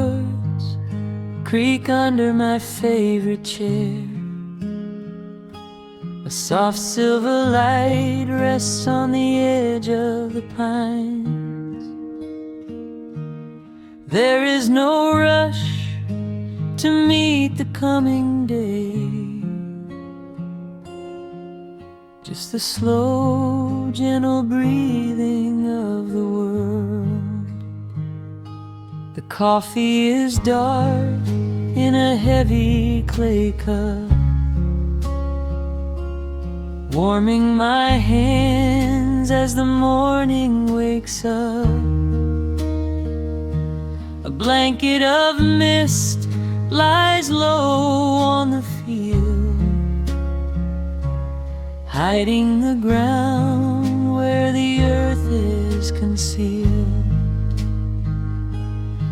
chords creak under my favorite chair. A soft silver light rests on the edge of the pines. There is no rush to meet the coming day, just the slow, gentle breathing of the world. The coffee is dark in a heavy clay cup, warming my hands as the morning wakes up. A blanket of mist lies low on the field, hiding the ground where the earth is concealed.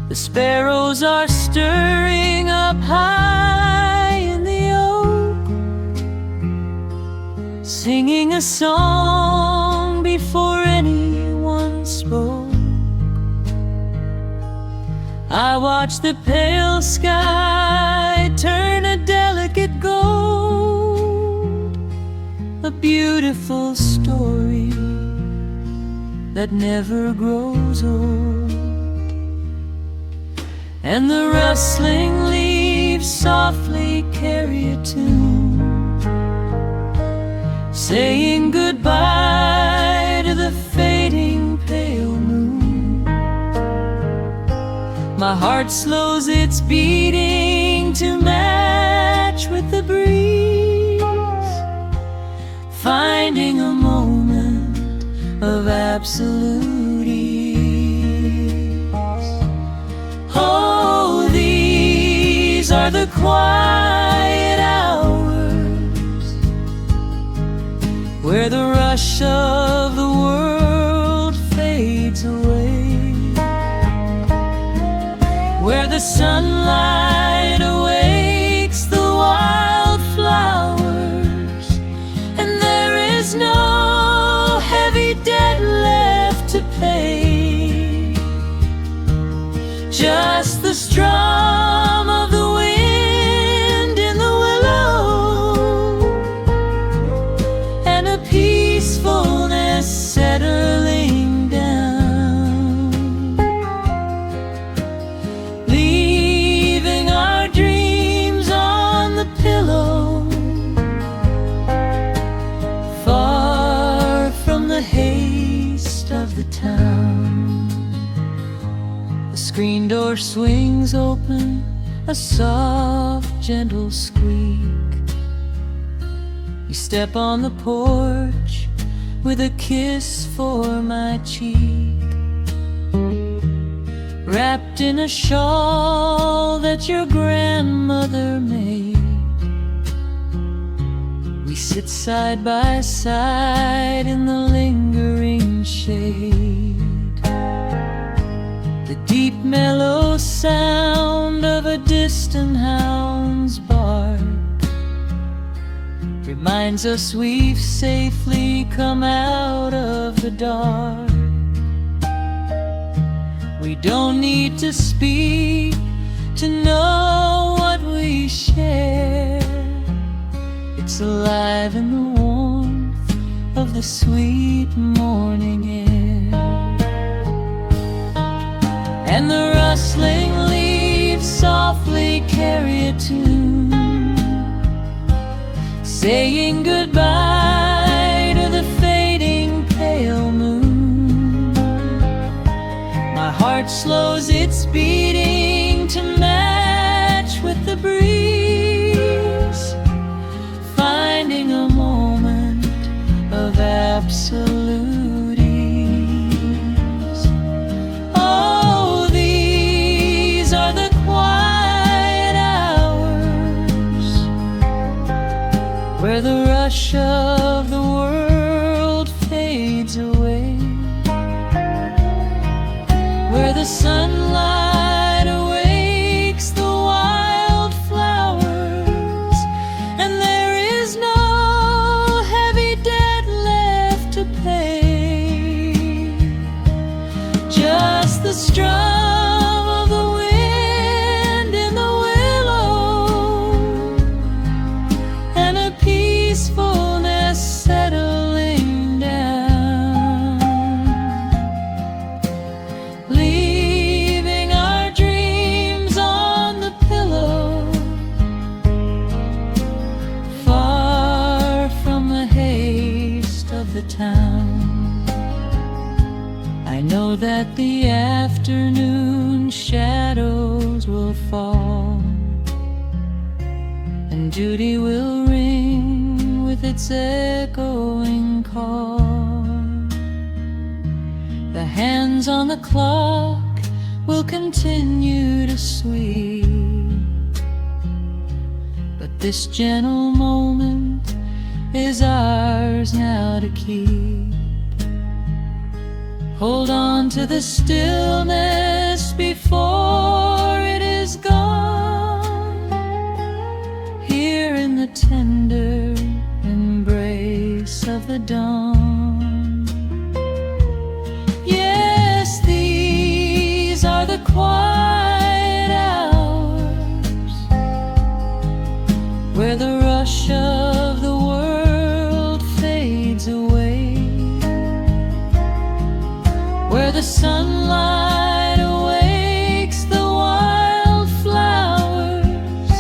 The sparrows are stirring up high in the oak, singing a song before anyone spoke. I watch the pale sky turn a delicate gold, a beautiful story that never grows old. And the rustling leaves softly carry a tune, saying goodbye to the fading pale moon. My heart slows its beating to match with the breeze, finding a moment of absolute ease. Oh, these are the quiet hours where the rush of the world fades away, where the sunlight awakes the wildflowers, and there is no heavy debt left to pay, just the strum of the wind in the willow, and a peacefulness settling down, leaving our dreams on the pillow, far from the haste of the town. The screen door swings open, a soft, gentle squeak. You step on the porch with a kiss for my cheek, wrapped in a shawl that your grandmother made. We sit side by side in the lingering shade. The deep mellow sound of a distant hound's bark reminds us we've safely come out of the dark. We don't need to speak to know what we share. It's alive in the warmth of the sweet morning air. And the rustling leaves softly carry a tune, saying goodbye to the fading pale moon. My heart slows its beating to match with the breeze, finding a moment of absolute ease. Oh, these are the quiet hours where the rush of the world fades away, where the sunlight awakes the wildflowers, and there is no heavy debt left to pay, just the strum of the wind and duty will ring with its echoing call. The hands on the clock will continue to sweep, but this gentle moment is ours now to keep. Hold on to the stillness before it is gone, here in the tender embrace of the dawn. Yes, these are the quiet hours where the rush of the world fades away, where the sunlight awakes the wildflowers,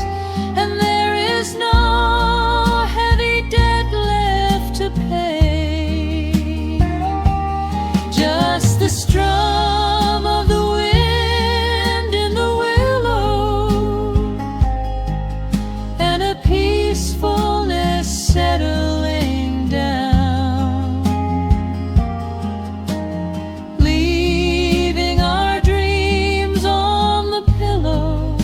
and there is no heavy debt left to pay. Just the strum of the wind in the willow, and a peacefulness settling down, leaving our dreams on the pillow,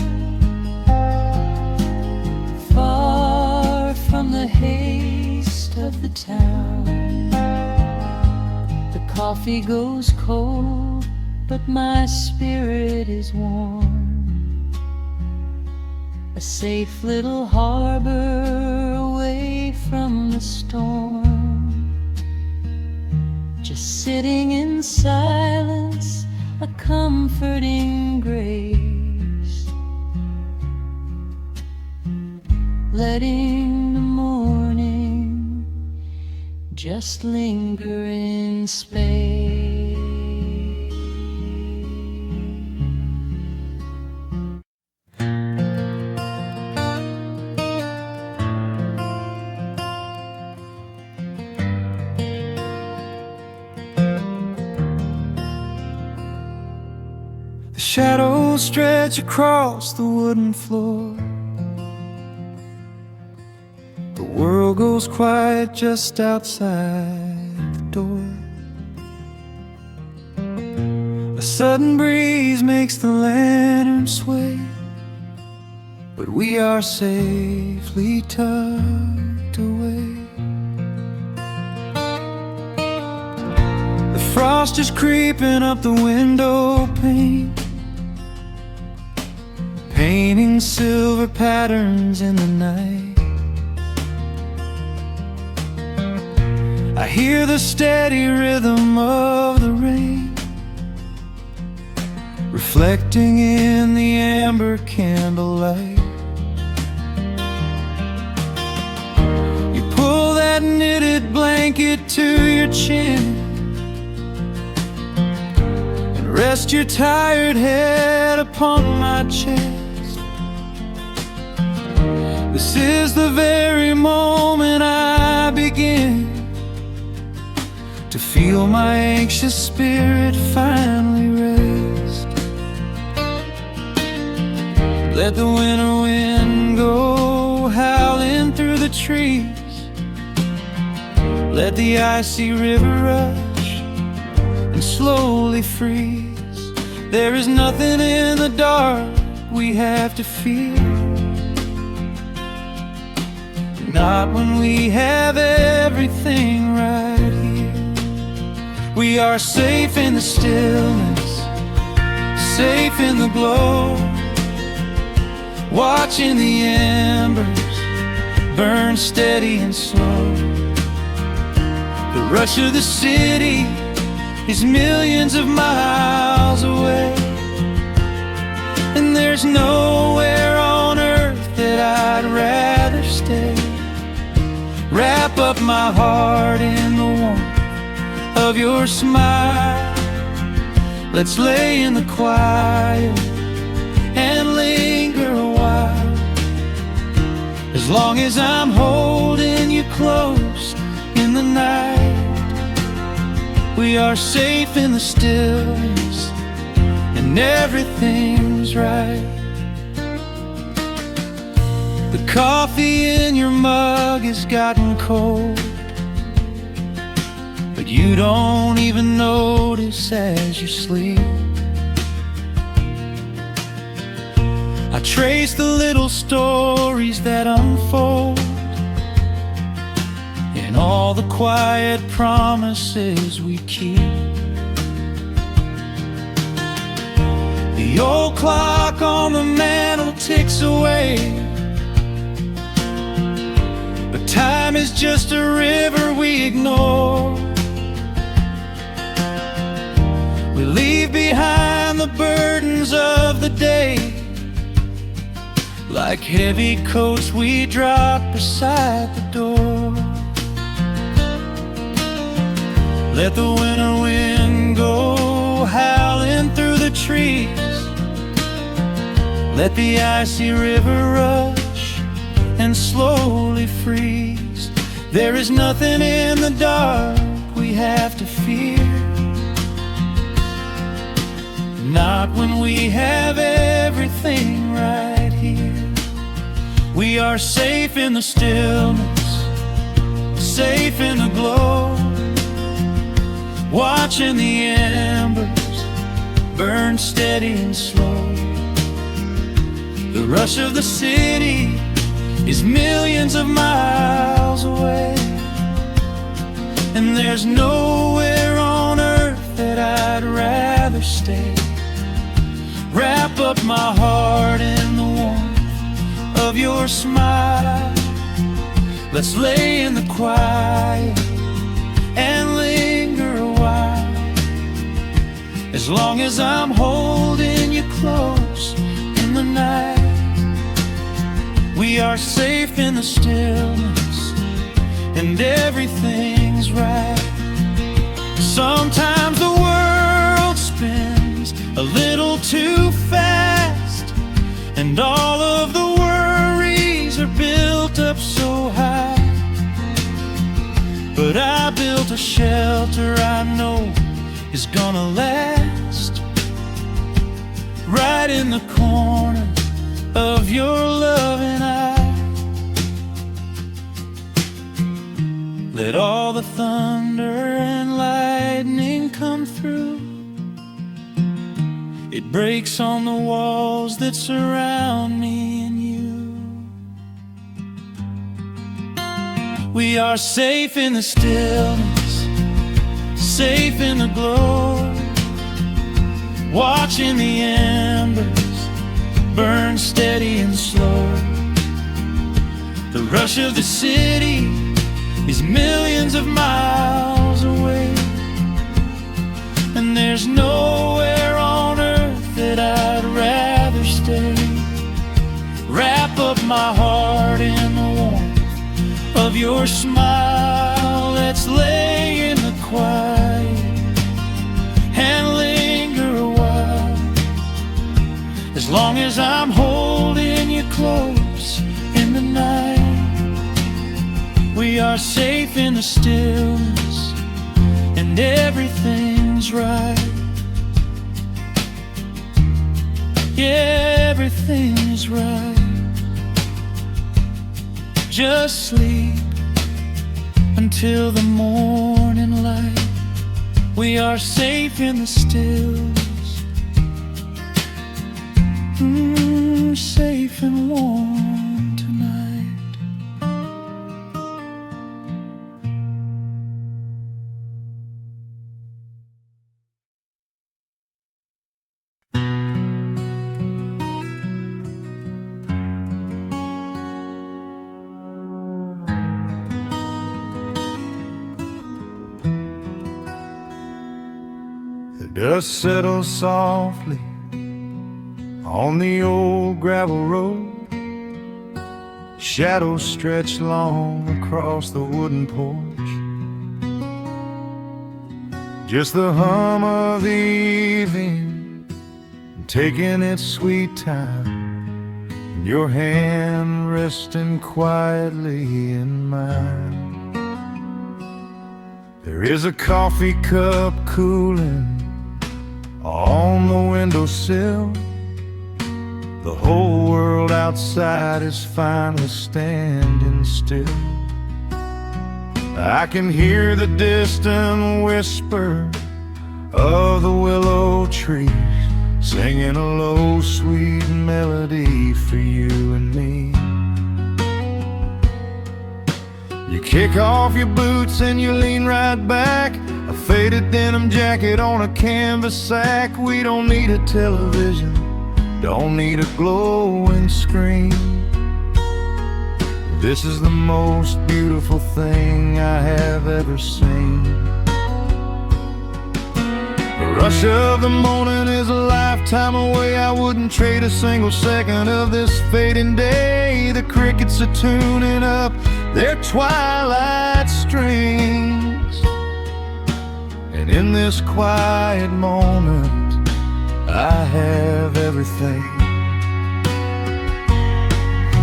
far from the haste of the town. The coffee goes cold, but my spirit is warm, a safe little harbor away from the storm. Just sitting in silence, a comforting grace, letting the morning just linger in space. The shadows stretch across the wooden floor. The world goes quiet just outside the door. A sudden breeze makes the lantern sway, but we are safely tucked away. The frost is creeping up the window pane, painting silver patterns in the night. I hear the steady rhythm of the rain, reflecting in the amber candlelight. You pull that knitted blanket to your chin and rest your tired head upon my chest. This is the very moment I begin to feel my anxious spirit finally rest. Let the winter wind go howling through the trees, let the icy river rush and slowly freeze. There is nothing in the dark we have to fear, not when we have everything right here. We are safe in the stillness, safe in the glow, watching the embers burn steady and slow. The rush of the city is millions of miles away, and there's nowhere on earth that I'd rather stay. Wrap up my heart in the warmth of your smile. Let's lay in the quiet and linger a while. As long as I'm holding you close in the night, we are safe in the stillness and everything's right. The coffee in your mug has gotten cold, but you don't even notice as you sleep. I trace the little stories that unfold in all the quiet promises we keep. The old clock on the mantle ticks away, but time is just a river we ignore. We leave behind the burdens of the day, like heavy coats we drop beside the door. Let the winter wind go howling through the trees. Let the icy river rush and slowly freeze. There is nothing in the dark we have to fear, not when we have everything right here. We are safe in the stillness, safe in the glow, watching the embers burn steady and slow. The rush of the city is millions of miles away, and there's nowhere on earth that I'd rather stay. Wrap up my heart in the warmth of your smile. Let's lay in the quiet and linger a while. As long as I'm holding you close in the night, we are safe in the stillness, and everything's right. Sometimes the world spins a little too fast, and all of the worries are built up so high. But I built a shelter I know is gonna last, right in the corner of your loving eye. Let all the thunder and lightning come through. It breaks on the walls that surround me and you. We are safe in the stillness, safe in the glow, watching the embers burn steady and slow. The rush of the city is millions of miles away, and there's nowhere on earth that I'd rather stay. Wrap up my heart in the warmth of your smile. Let's lay in the quiet and linger a while. As long as I'm holding you close in the night, we are safe in the stillness, and everything's right. Yeah, everything's right. Just sleep until the morning light. We are safe in the stillness, safe and warm tonight. The dust settles softly on the old gravel road. Shadows stretch long across the wooden porch. Just the hum of the evening taking its sweet time, and your hand resting quietly in mine. There is a coffee cup cooling on the windowsill. The whole world outside is finally standing still. I can hear the distant whisper of the willow trees, singing a low, sweet melody for you and me. You kick off your boots and you lean right back, a faded denim jacket on a canvas sack. We don't need a television, don't need a glowing screen. This is the most beautiful thing I have ever seen. The rush of the morning is a lifetime away. I wouldn't trade a single second of this fading day. The crickets are tuning up their twilight strings, and in this quiet moment I have everything.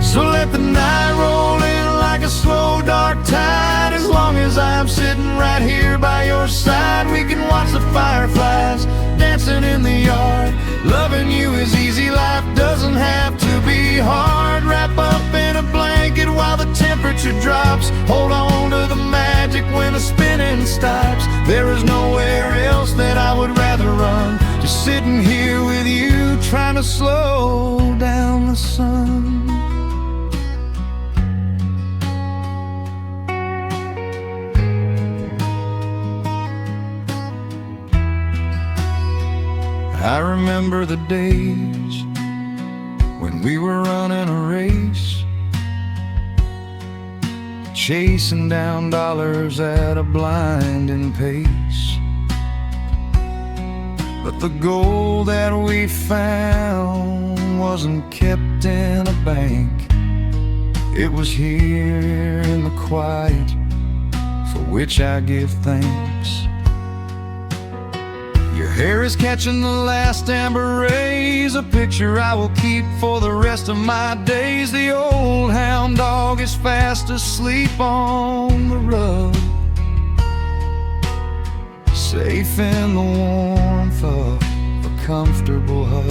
So let the night roll in like a slow dark tide. As long as I'm sitting right here by your side, we can watch the fireflies dancing in the yard. Loving you is easy, life doesn't have to be hard. Wrap up in a blanket while the temperature drops. Hold on to the magic when the spinning stops. There is nowhere else that I would rather run, just sitting here with you, trying to slow down the sun. I remember the days when we were running a race, chasing down dollars at a blinding pace. But the gold that we found wasn't kept in a bank. It was here in the quiet, for which I give thanks. Your hair is catching the last amber rays, a picture I will keep for the rest of my days. The old hound dog is fast asleep on the rug, safe in the warmth of a comfortable hug.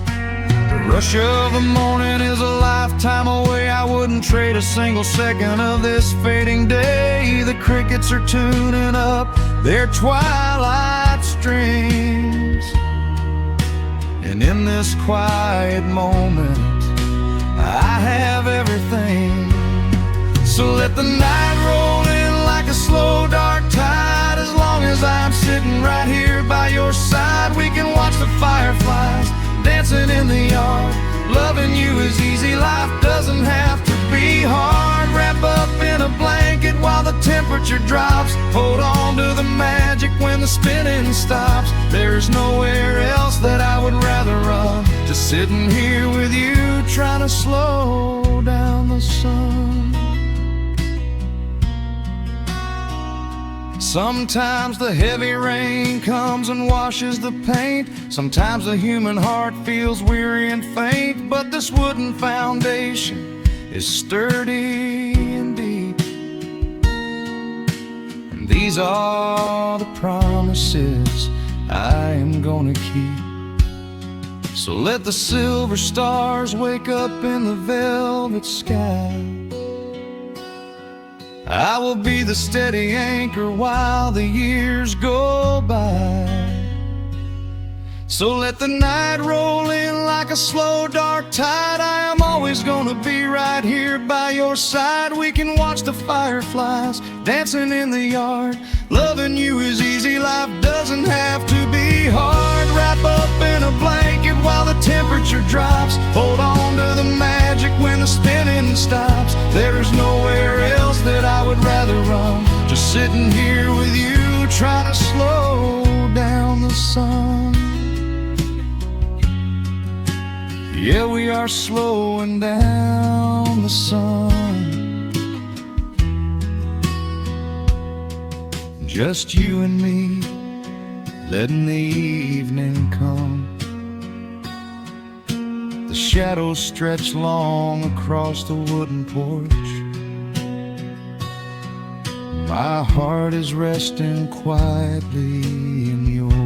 The rush of the morning is a lifetime away. I wouldn't trade a single second of this fading day. The crickets are tuning up their twilight strings, and in this quiet moment I have everything. So let the night roll in like a slow dark tide. As long as I'm sitting right here by your side, we can watch the fireflies dancing in the yard. Loving you is easy, life doesn't have to be hard. Wrap up in a blanket while the temperature drops. Hold on to the magic when the spinning stops. There's nowhere else that I would rather run, just sitting here with you, trying to slow down the sun. Sometimes the heavy rain comes and washes the paint. Sometimes the human heart feels weary and faint. But this wooden foundation is sturdy and deep, and these are the promises I am gonna keep. So let the silver stars wake up in the velvet sky. I will be the steady anchor while the years go by. So let the night roll in like a slow dark tide. I am always gonna be right here by your side. We can watch the fireflies dancing in the yard. Loving you is easy, life doesn't have to be hard. Wrap up in a blanket while the temperature drops. Hold on to the magic when the spinning stops. There's nowhere else that I would rather run, just sitting here with you, trying to slow down the sun. Yeah, we are slowing down the sun. Just you and me, letting the evening come. The shadows stretch long across the wooden porch. My heart is resting quietly in yours.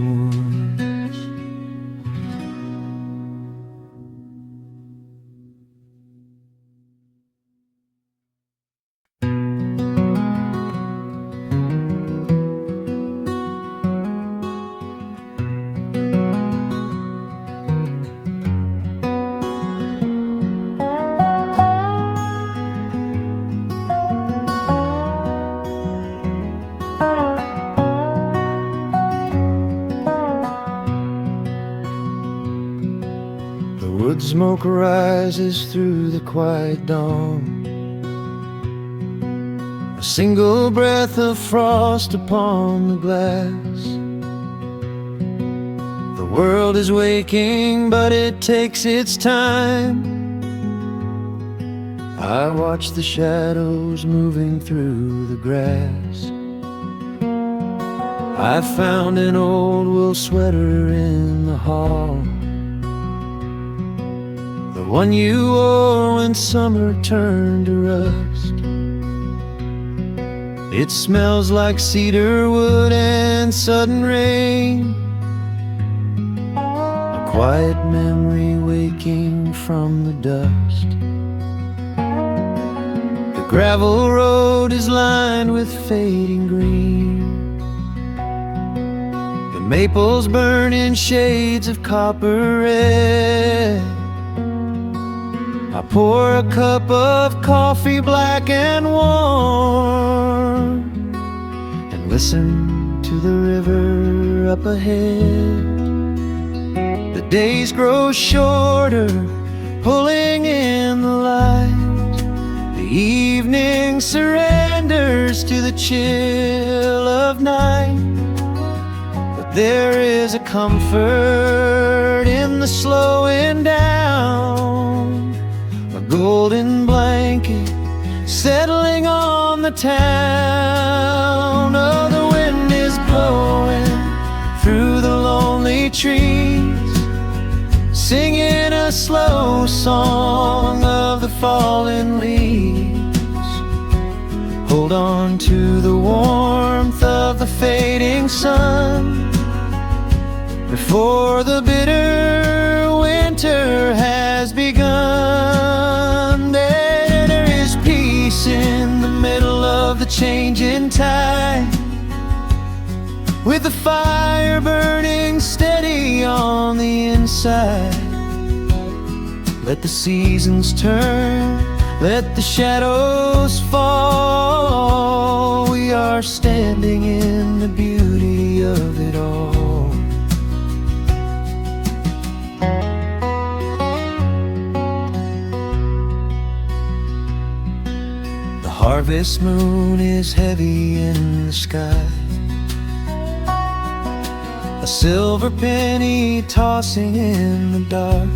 The wood smoke rises through the quiet dawn, a single breath of frost upon the glass. The world is waking, but it takes its time. I watch the shadows moving through the grass. I found an old wool sweater in the hall, the one you wore when summer turned to rust. It smells like cedar wood and sudden rain, a quiet memory waking from the dust. The gravel road is lined with fading green, the maples burn in shades of copper red. I pour a cup of coffee black and warm, and listen to the river up ahead. The days grow shorter, pulling in the light. The evening surrenders to the chill of night. But there is a comfort in the slowing down, a golden blanket settling on the town. Oh, the wind is blowing through the lonely trees, singing a slow song of the fallen leaves. Hold on to the warmth of the fading sun before the bitter winter has begun. There is peace in the middle of the changing tide, with the fire burning steady on the inside. Let the seasons turn, let the shadows fall. We are standing in the beauty of it all. The harvest moon is heavy in the sky, a silver penny tossing in the dark.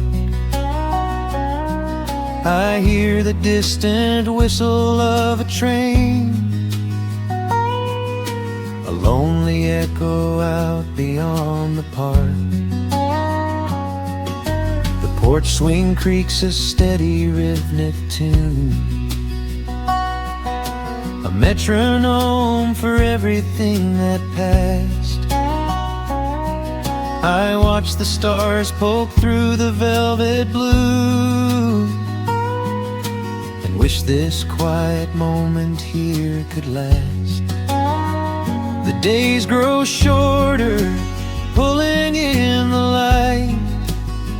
I hear the distant whistle of a train, a lonely echo out beyond the park. The porch swing creaks a steady rhythmic tune, a metronome for everything that passed. I watch the stars poke through the velvet blue, and wish this quiet moment here could last. The days grow shorter, pulling in the light.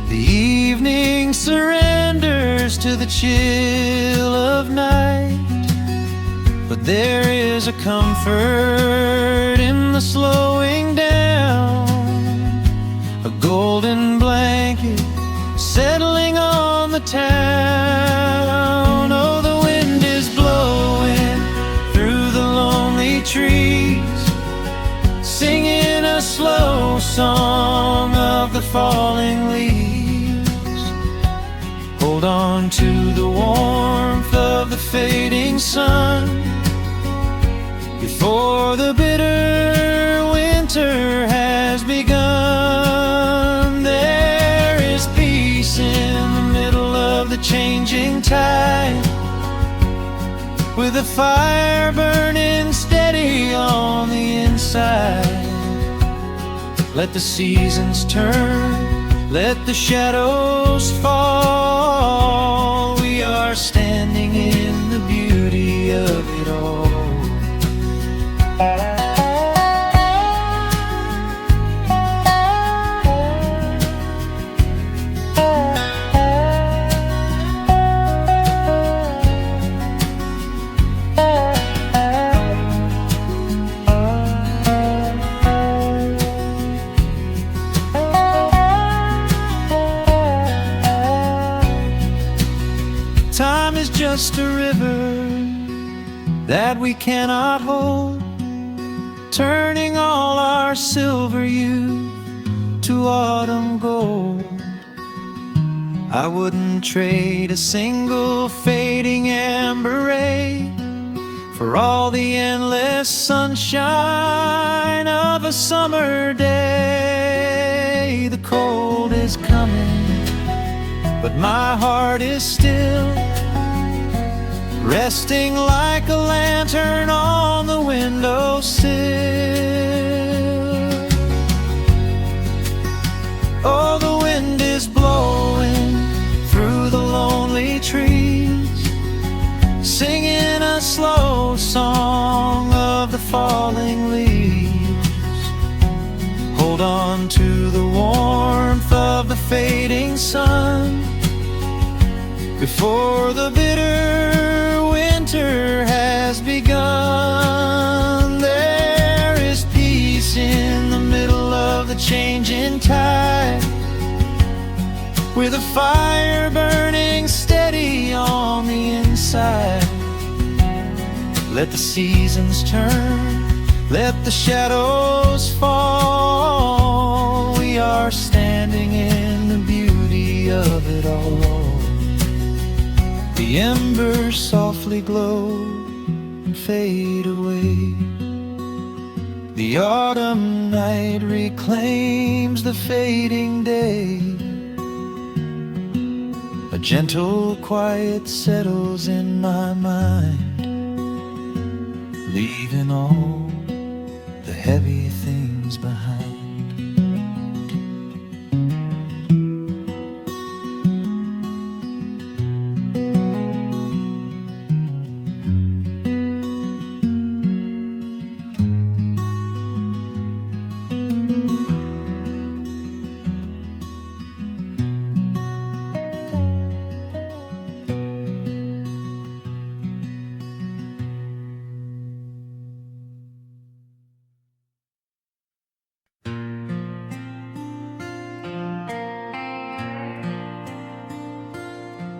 The evening surrenders to the chill of night. But there is a comfort in the slowing down, a golden blanket settling on the town. Oh, the wind is blowing through the lonely trees, singing a slow song of the falling leaves. Hold on to the warmth of the fading sun before the bitter winter has begun. There is peace in the middle of the changing tide, with a fire burning steady on the inside. Let the seasons turn, let the shadows fall. We are standing in the beauty of it all. just a river that we cannot hold, turning all our silver youth to autumn gold. I wouldn't trade a single fading amber ray for all the endless sunshine of a summer day. The cold is coming, but my heart is still resting like a lantern on the windowsill. Oh, the wind is blowing through the lonely trees, singing a slow song of the falling leaves. Hold on to the warmth of the fading sun before the bitter winter has begun. There is peace in the middle of the changing tide, with a fire burning steady on the inside. Let the seasons turn, let the shadows fall. We are standing in the beauty of it all. The embers softly glow and fade away. The autumn night reclaims the fading day. A gentle quiet settles in my mind, leaving all the heavy things behind.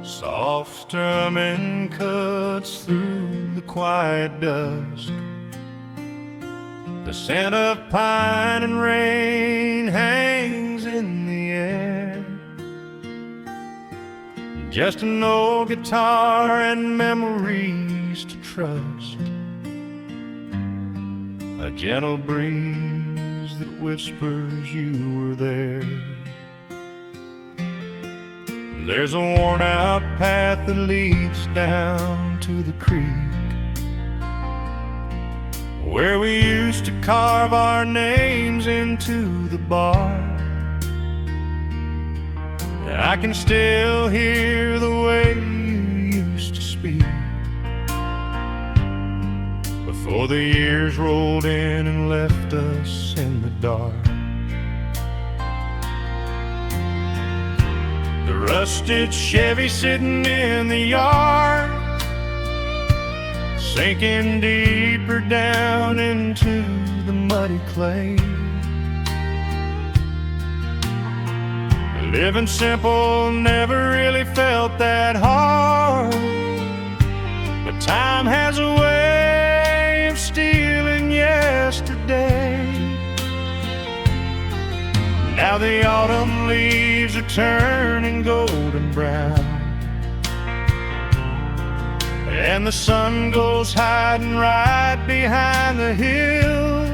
Soft strumming cuts through the quiet dusk. The scent of pine and rain hangs in the air. Just an old guitar and memories to trust. A gentle breeze that whispers you were there. There's a worn-out path that leads down to the creek, where we used to carve our names into the bark. I can still hear the way you used to speak before the years rolled in and left us in the dark. The rusted Chevy sitting in the yard, sinking deeper down into the muddy clay. Living simple never really felt that hard, but time has a way of stealing yesterday. Now the autumn leaves are turning golden brown, and the sun goes hiding right behind the hill.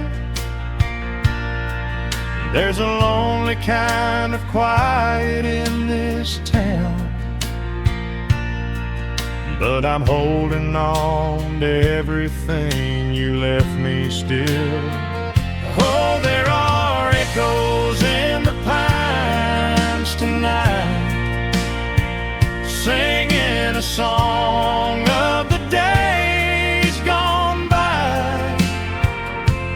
There's a lonely kind of quiet in this town, but I'm holding on to everything you left me still. Oh, there are echoes in the pines tonight, singing a song of the days gone by,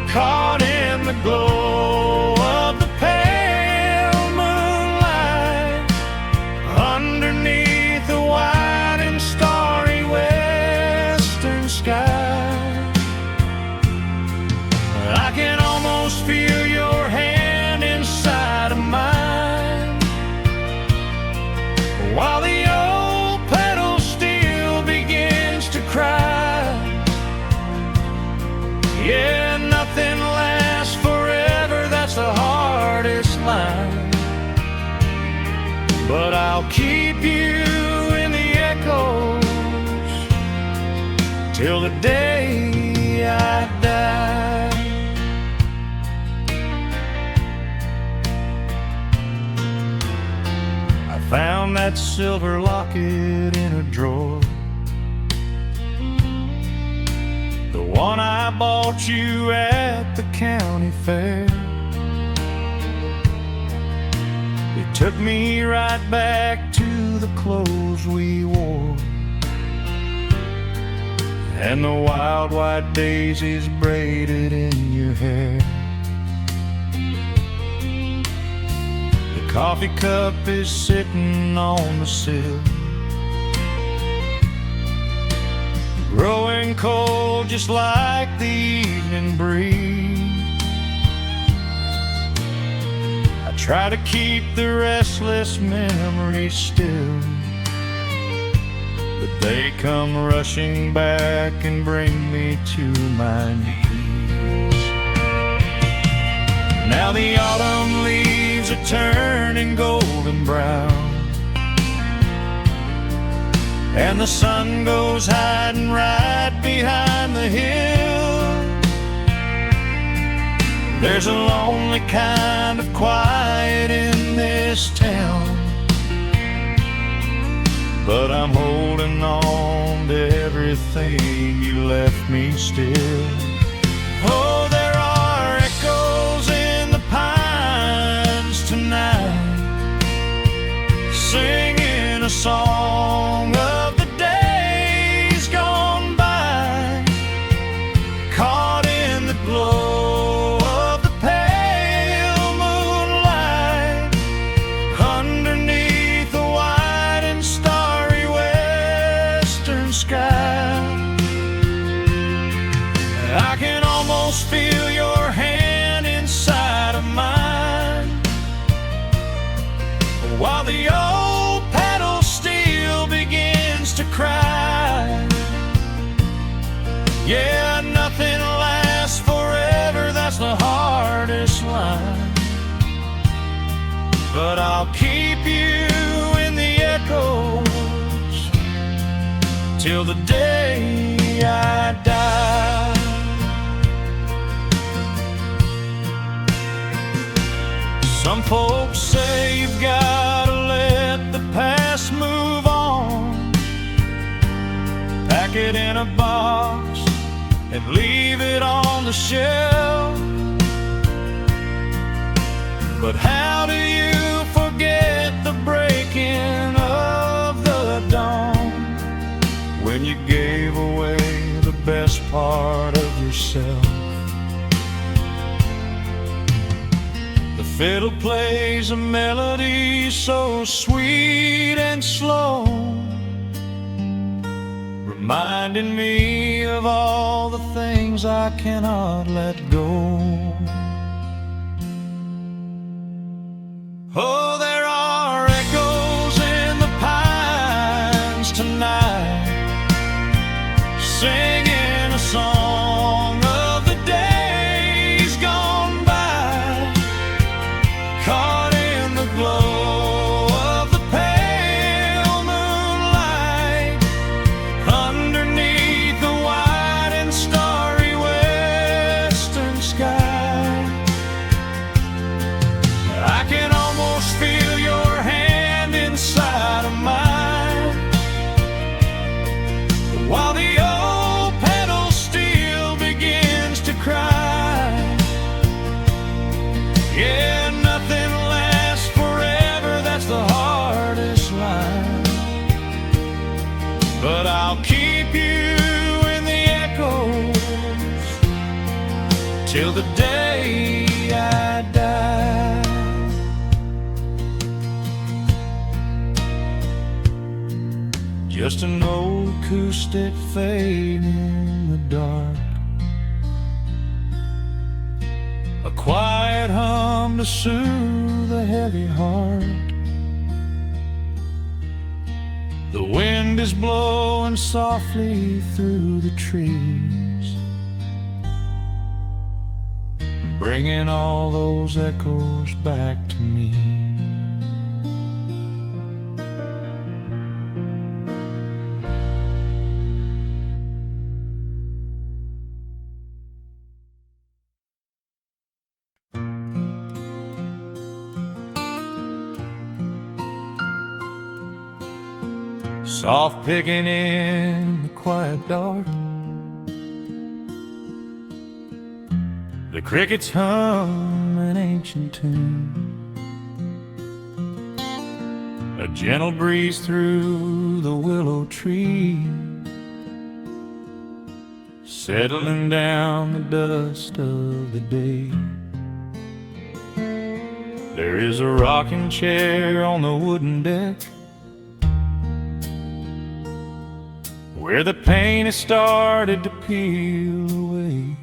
caught in the glow of the pale moonlight, underneath the wide and starry western sky. I can almost feel your hand inside of mine, while the old petals still till the day I die. I found that silver locket in a drawer, the one I bought you at the county fair. It took me right back to the clothes we wore, and the wild white daisies braided in your hair. The coffee cup is sitting on the sill, growing cold just like the evening breeze. I try to keep the restless memories still, but they come rushing back and bring me to my knees. Now the autumn leaves are turning golden brown, and the sun goes hiding right behind the hill. There's a lonely kind of quiet in this town, but I'm holding on to everything you left me still. Oh, there are echoes in the pines tonight, singing a song of the days gone by, caught in the glow of the pale moonlight, underneath the white and starry western sky. I can almost feel your hand inside of mine, while the old pedal steel begins to cry. Yeah, nothing lasts forever, that's the hardest line, but I'll keep you in the echoes till the day I die. Some folks say you've gotta let the past move on, pack it in a box and leave it on the shelf. But how do you forget the breaking of the dawn, when you gave away the best part of yourself? The fiddle plays a melody so sweet and slow, reminding me of all the things I cannot let go. Oh, there are echoes in the pines tonight, singing a song of the days gone by, caught in the glow of the pale moonlight, underneath the white and starry western sky. I can almost feel your hand inside of mine, while the old pedal steel begins to cry. Yeah, nothing lasts forever, that's the hardest line, but I'll keep you in the echoes till the day I die. Just an old acoustic fading in the dark, a quiet hum to soothe a heavy heart. The wind is blowing softly through the trees, bringing all those echoes back to me. soft picking in the quiet dark. The crickets hum an ancient tune, a gentle breeze through the willow tree, settling down the dust of the day. There is a rocking chair on the wooden deck, where the paint has started to peel away.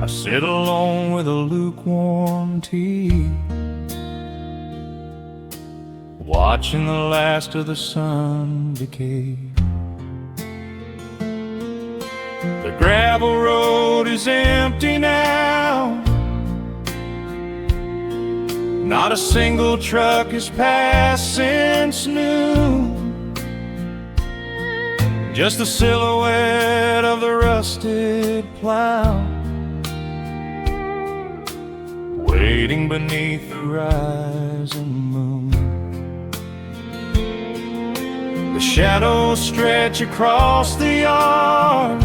I sit alone with a lukewarm tea, watching the last of the sun decay. The gravel road is empty now, not a single truck has passed since noon, just the silhouette of the rusted plow, waiting beneath the rising moon. The shadows stretch across the yard,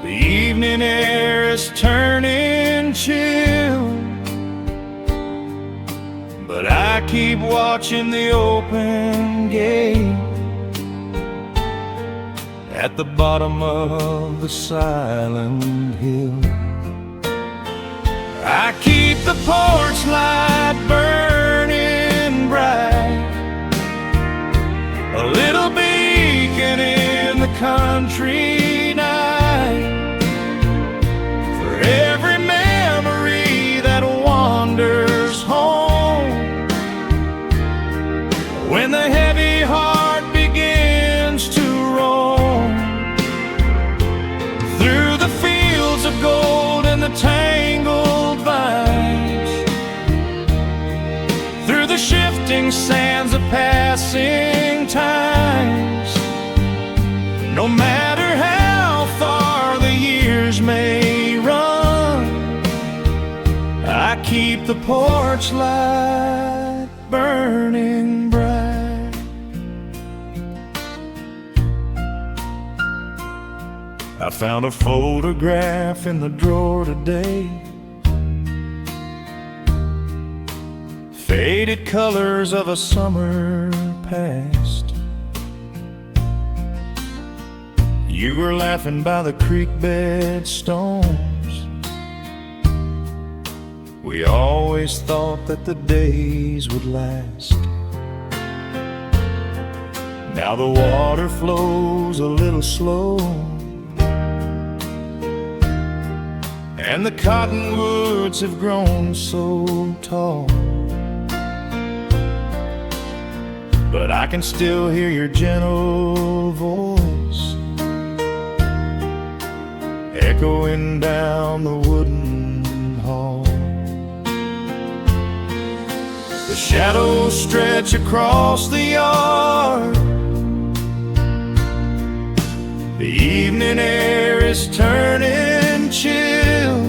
the evening air is turning chill, but I keep watching the open gate at the bottom of the silent hill. I keep the porch light burning bright, a little beacon in the country night, for every memory that wanders home, when the heavy heart begins to roam through the fields of gold and the tangled vines, through the shifting sands of passing times. No matter how far the years may run, I keep the porch light burning bright. I found a photograph in the drawer today, faded colors of a summer past. You were laughing by the creek bed stones. We always thought that the days would last. Now the water flows a little slow, and the cottonwoods have grown so tall, but I can still hear your gentle voice echoing down the wooden hall. The shadows stretch across the yard, the evening air is turning chill,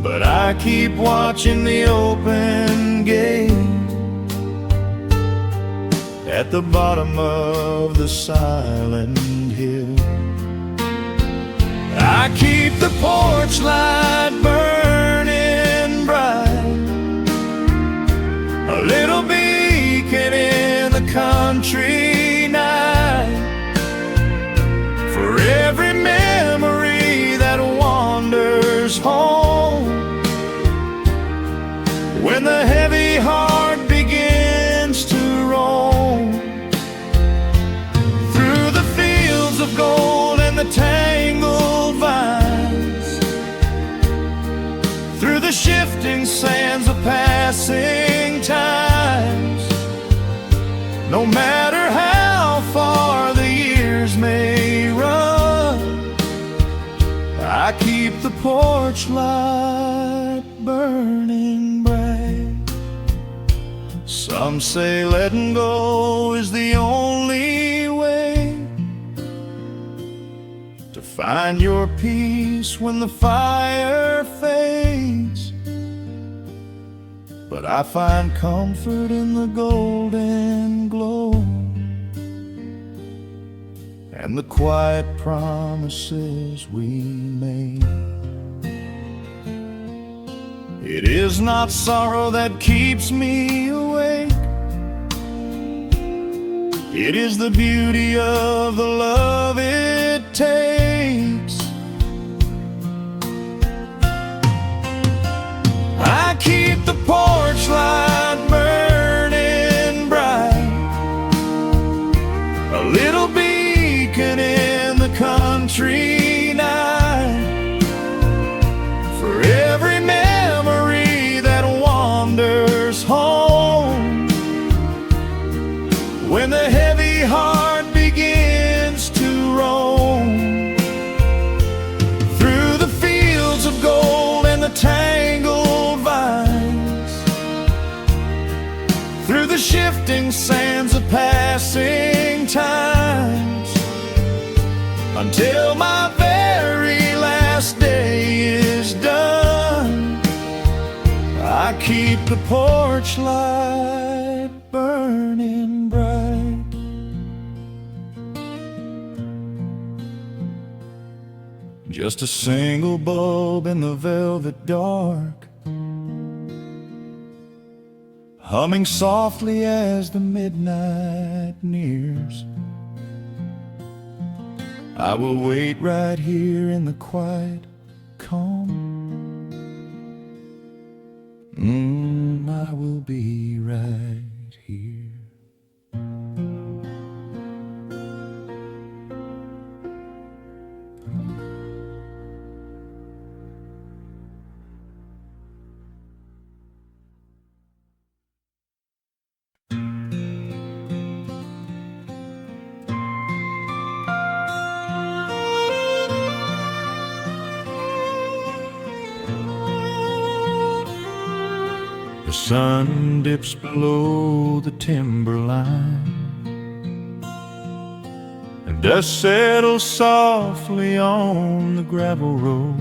but I keep watching the open gate at the bottom of the silent hill. I keep the porch light burning bright, a little beacon in the country night, for every memory that wanders home, when the heavy heart begins to roam through the fields of gold and the tangled vines, through the shifting sands of passing times. No matter how far the years may run, I keep the porch light burning bright. Some say letting go is the only way to find your peace when the fire fades. but I find comfort in the golden glow and the quiet promises we made. It is not sorrow that keeps me awake. It is the beauty of the love it takes. I keep the porch light burning bright, a little beacon in the country night, for every memory that wanders home. When the heavy heart begins to roam through the fields of gold and the tangled vines, through the shifting sands of passing times, until my very last day is done, I keep the porch light burning bright. Just a single bulb in the velvet dark, humming softly as the midnight nears. I will wait right here in the quiet calm. I will be right here. The sun dips below the timberline, and dust settles softly on the gravel road.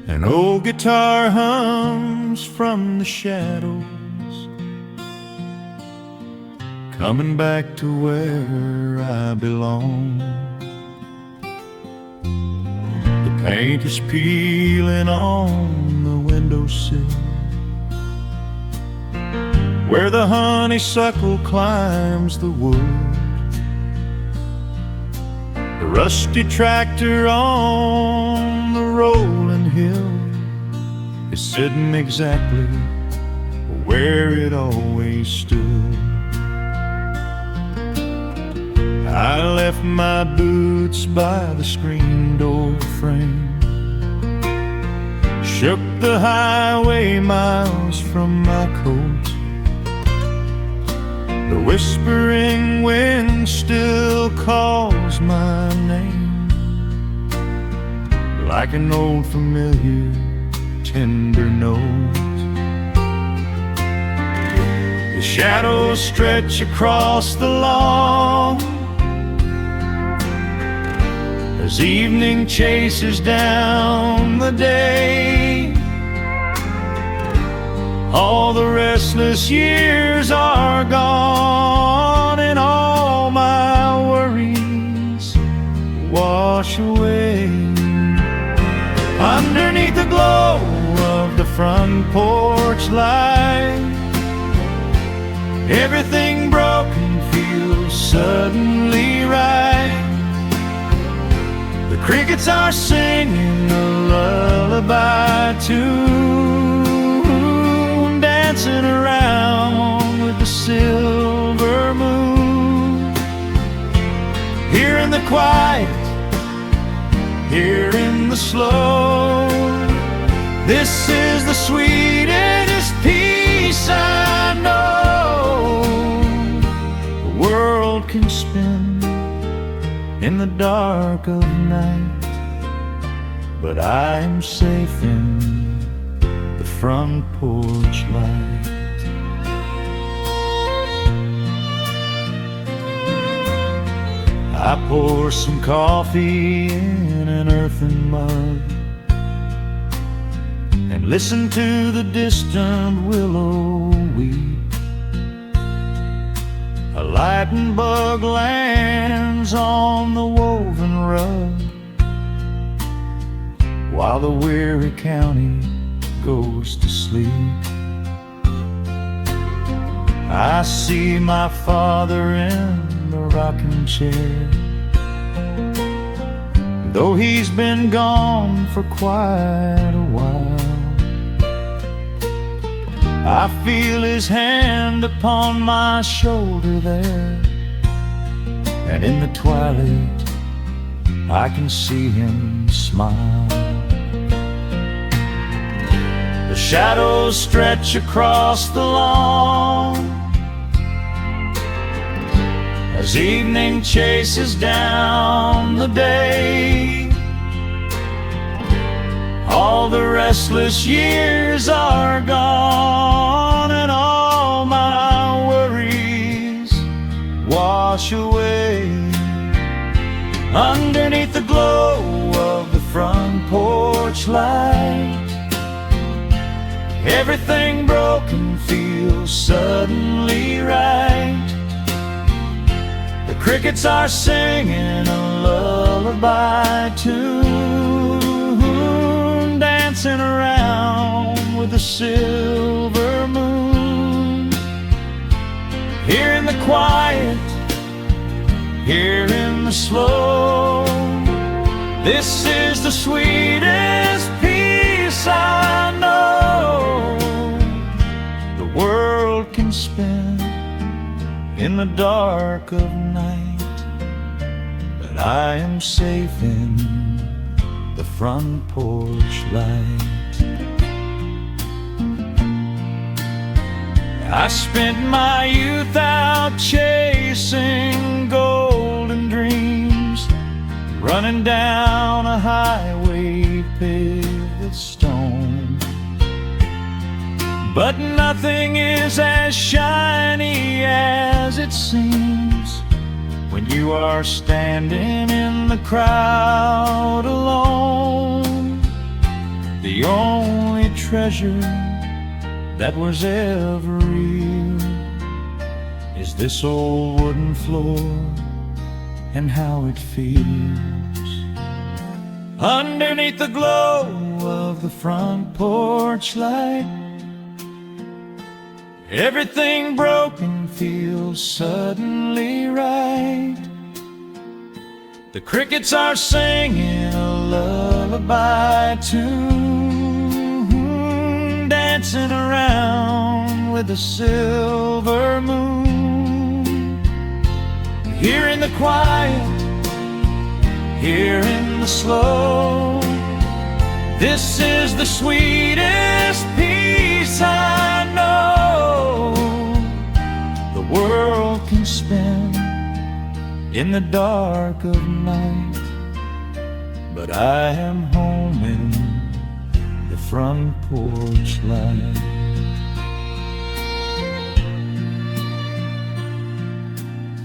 An old guitar hums from the shadows, coming back to where I belong. The paint is peeling on the windowsill, where the honeysuckle climbs the wood. The rusty tractor on the rolling hill is sitting exactly where it always stood. I left my boots by the screen door frame, shook the highway miles from my coat. The whispering wind still calls my name, like an old familiar tender note. The shadows stretch across the lawn as evening chases down the day. All the restless years are gone, and all my worries wash away. Underneath the glow of the front porch light, everything broken feels suddenly right. The crickets are singing a lullaby tune, dancing around with the silver moon. Here in the quiet, here in the slow, this is the sweetest peace I know. The world can spin in the dark of night, but I'm safe in the front porch light. I pour some coffee in an earthen mug and and listen to the distant willow weep. A lightning bug lands on the woven rug, while the weary county goes to sleep. I see my father in the rocking chair, though he's been gone for quite a while. I feel his hand upon my shoulder there, and in the twilight I can see him smile. The shadows stretch across the lawn as evening chases down the day. All the restless years are gone, and all my worries wash away. Underneath the glow of the front porch light, everything broken feels suddenly right. The crickets are singing a lullaby tune, dancing around with the silver moon. Here in the quiet, here in the slow, this is the sweetest peace I know. The world can spin in the dark of night, but I am safe in the front porch light. I spent my youth out chasing golden dreams, running down a highway paved with stone. But nothing is as shiny as it seems when you are standing in the crowd alone. The only treasure that was ever real is this old wooden floor and how it feels. Underneath the glow of the front porch light, everything broken feels suddenly right. The crickets are singing a lullaby tune, dancing around with the silver moon. Here in the quiet, here in the slow, this is the sweetest peace I know. The world can spin in the dark of night, but I am home in the front porch light.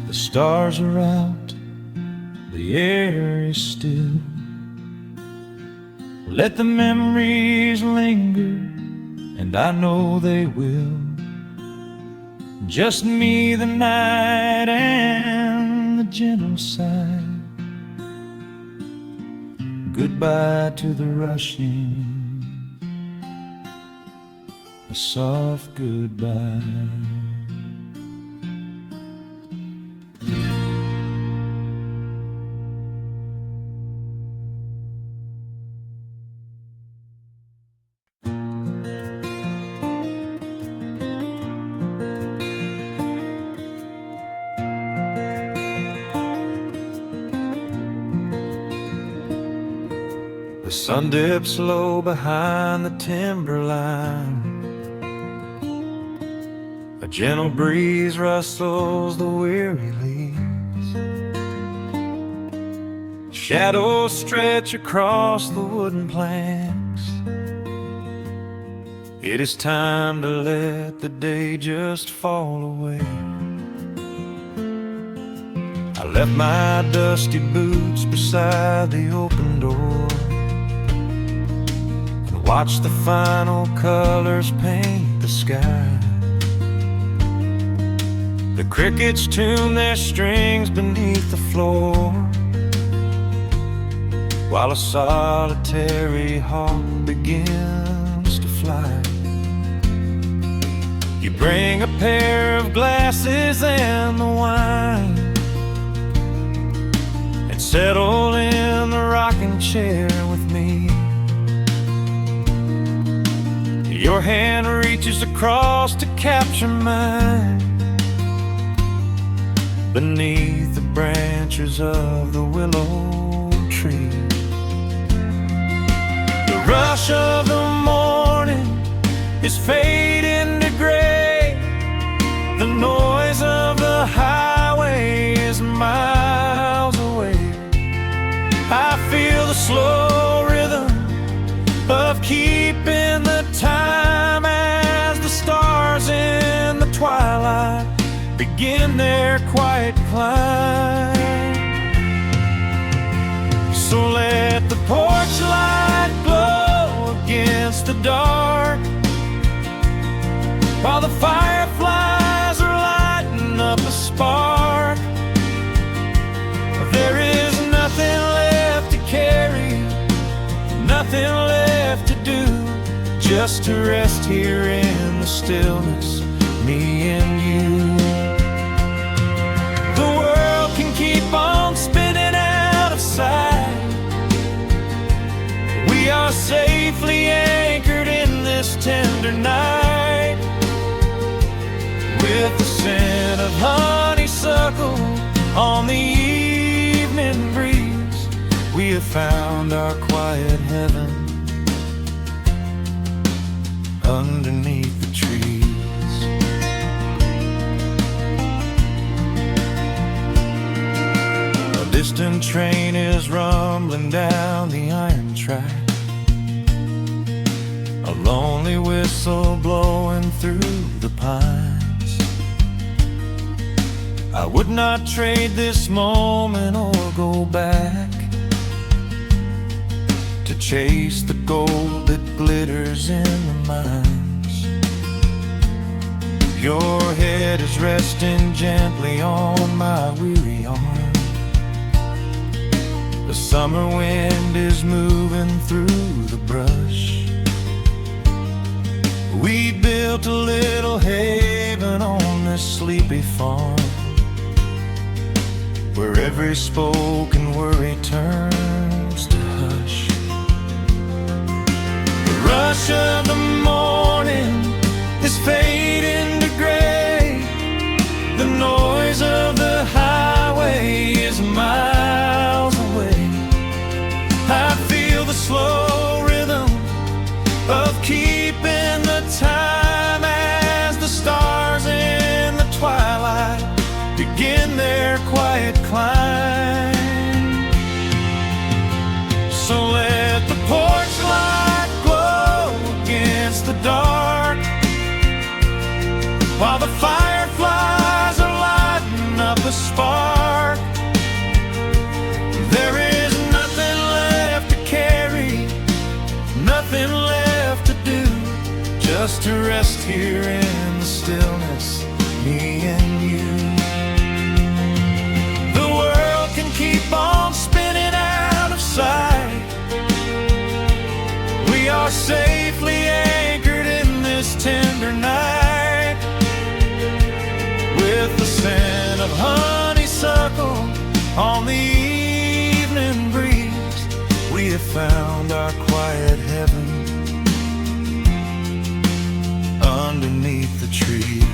The stars are out, the air is still. Let the memories linger, and I know they will. Just me, the night, and the gentle sigh. Goodbye to the rushing, a soft goodbye. The sun dips low behind the timberline. A gentle breeze rustles the weary leaves. Shadows stretch across the wooden planks. It is time to let the day just fall away. I left my dusty boots beside the open door, watch the final colors paint the sky. The crickets tune their strings beneath the floor, while a solitary hawk begins to fly. You bring a pair of glasses and the wine, and settle in the rocking chair with me. Your hand reaches across to capture mine, beneath the branches of the willow tree. The rush of the morning is fading to gray. The noise of the highway is miles away. I feel the slow rhythm of keeping the time as the stars in the twilight begin their quiet climb. So let the porch light glow against the dark, while the fireflies are lighting up a spark. There is nothing left to carry, nothing left to do, just to rest here in the stillness, me and you. The world can keep on spinning out of sight. We are safely anchored in this tender night, with the scent of honeysuckle on the evening breeze. We have found our quiet heaven underneath the trees. A distant train is rumbling down the iron track, a lonely whistle blowing through the pines. I would not trade this moment or go back to chase the gold that glitters in the mines. Your head is resting gently on my weary arm. The summer wind is moving through the brush. We built a little haven on this sleepy farm, where every spoken worry turns to hush. The rush of the morning is fading to gray. The noise of the highway is miles away. I feel the slow rhythm of keeping the time as the stars in the twilight begin their quiet climb. So let the porch light glow against the dark, while the fireflies are lighting up a spark. There is nothing left to carry, nothing left to do, just to rest here in the stillness, me and you. The world can keep on spinning out of sight. We are safely anchored in this tender night, with the scent of honeysuckle on the evening breeze. We have found our quiet heaven underneath the trees.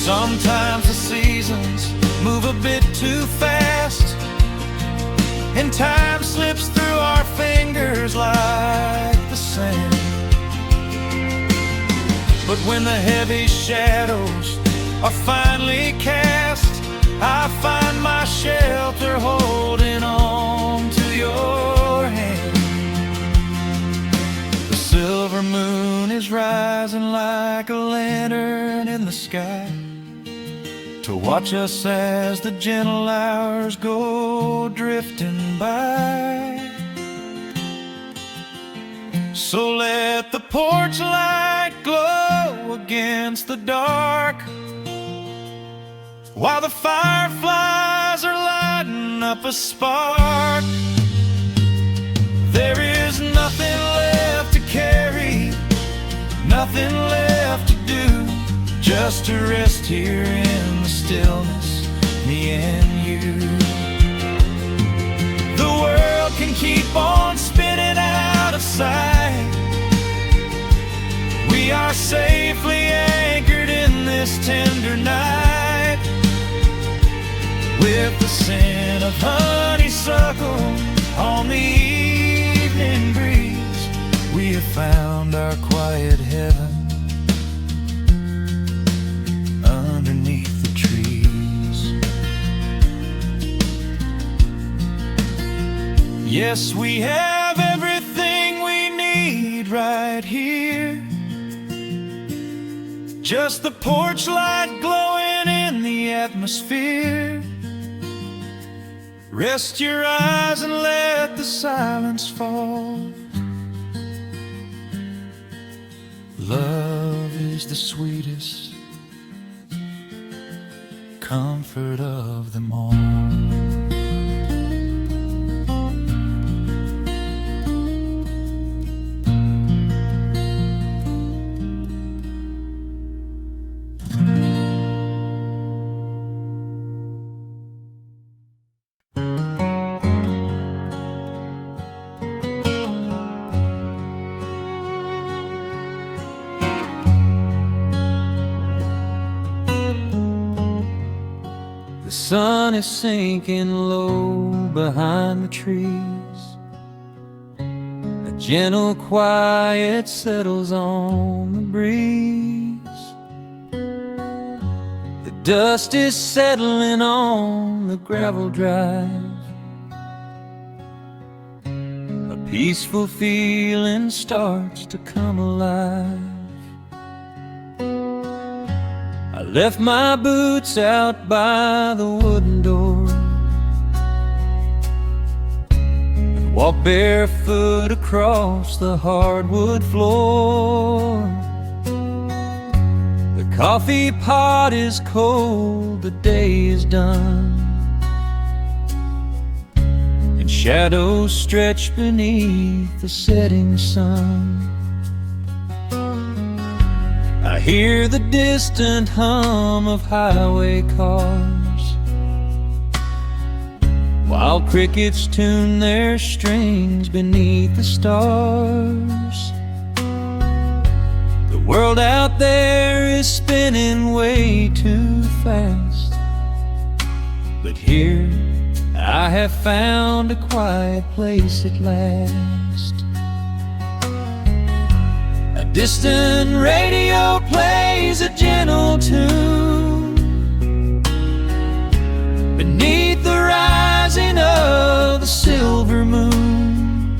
Sometimes the seasons move a bit too fast, and time slips through our fingers like the sand. But when the heavy shadows are finally cast, I find my shelter holding on to your hand. The silver moon is rising like a lantern in the sky, to watch us as the gentle hours go drifting by. So let the porch light glow against the dark, while the fireflies are lighting up a spark. There is nothing left to carry, nothing left to do, just to rest here in the stillness, me and you. The world can keep on spinning out of sight. We are safely anchored in this tender night, with the scent of honeysuckle on the evening breeze. We have found our quiet heaven underneath the trees. Yes, we have everything we need right here. Just the porch light glowing in the atmosphere. Rest your eyes and let the silence fall. Love is the sweetest comfort of them all. The sun is sinking low behind the trees. A gentle quiet settles on the breeze. The dust is settling on the gravel drive. A peaceful feeling starts to come alive. I left my boots out by the wooden door and walked barefoot across the hardwood floor. The coffee pot is cold, the day is done, and shadows stretch beneath the setting sun. I hear the distant hum of highway cars, while crickets tune their strings beneath the stars. The world out there is spinning way too fast, but here I have found a quiet place at last. Distant radio plays a gentle tune beneath the rising of the silver moon.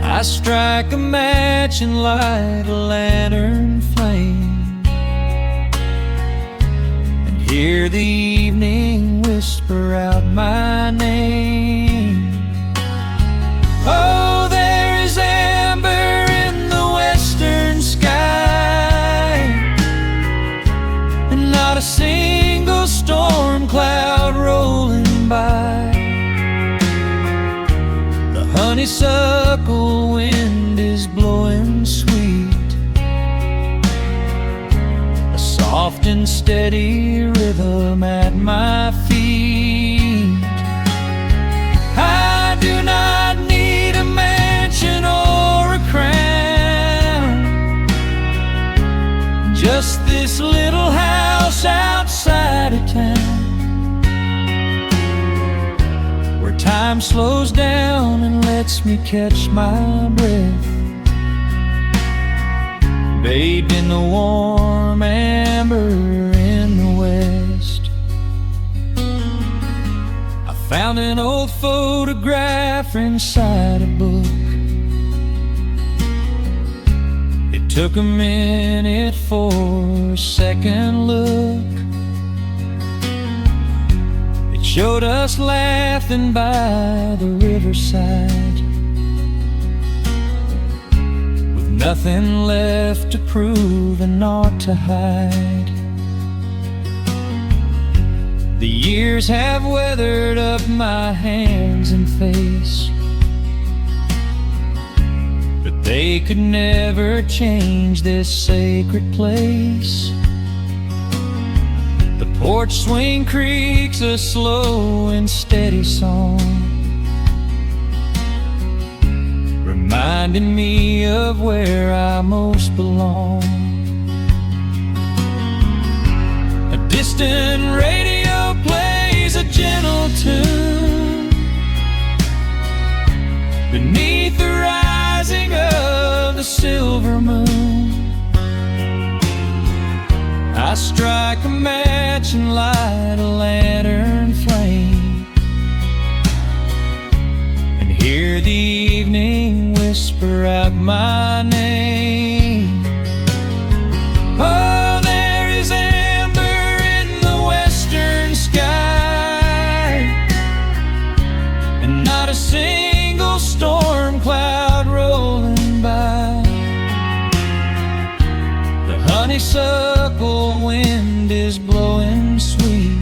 I strike a match and light a lantern flame, and hear the evening whisper out my name. Oh, there is amber and not a single storm cloud rolling by. The honeysuckle wind is blowing sweet, a soft and steady rhythm at my feet. I do not need a mansion or a crown, just this little house outside of town, where time slows down and lets me catch my breath, bathed in the warm amber in the west. I found an old photograph inside a book. Took a minute for a second look. It showed us laughing by the riverside, nothing left to prove and naught to hide. The years have weathered up my hands and face, but they could never change this sacred place. The porch swing creaks a slow and steady song, reminding me of where I most belong. A distant radio plays a gentle tune beneath the rising of the silver moon. I strike a match and light a lantern flame, and hear the evening whisper out my name. Oh, there is amber in the western sky, and not a single storm cloud rolling by. The honeysuckle wind is blowing sweet,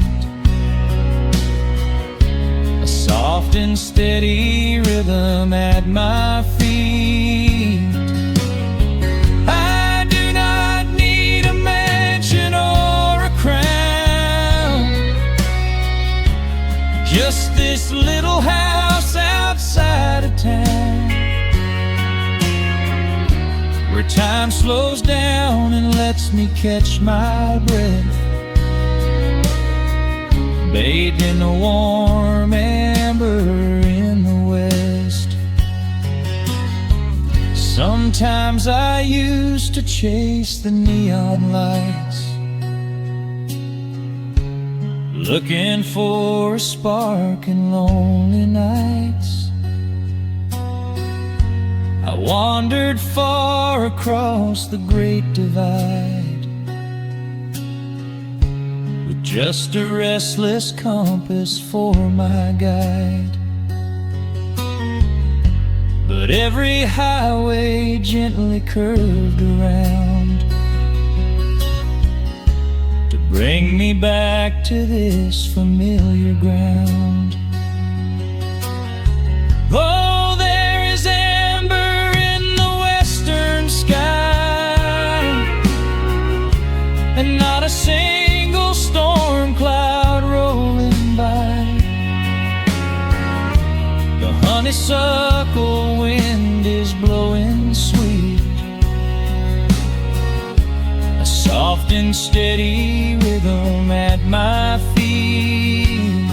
a soft and steady rhythm at my feet. I do not need a mansion or a crown, just this little house outside of town, where time slows down and lets me catch my breath, bathed in the warm amber in the west. Sometimes I used to chase the neon lights, looking for a spark in lonely nights. I wandered far across the great divide, with just a restless compass for my guide. But every highway gently curved around to bring me back to this familiar ground. Oh, there is amber in the western sky, and not a single storm cloud rolling by. The honeysuckle wind is blowing sweet, a soft and steady rhythm at my feet.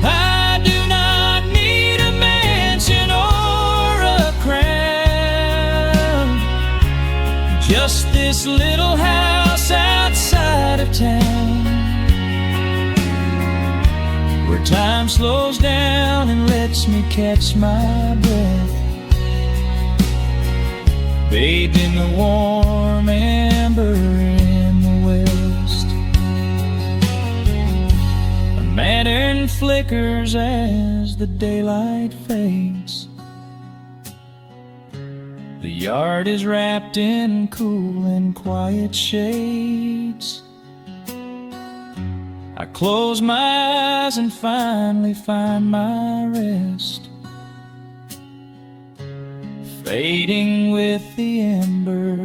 I do not need a mansion or a crown, just this little house outside of town, where time slows down and lets me catch my breath, bathed in the warm amber in the west. A lantern flickers as the daylight fades. The yard is wrapped in cool and quiet shades. I close my eyes and finally find my rest, fading with the ember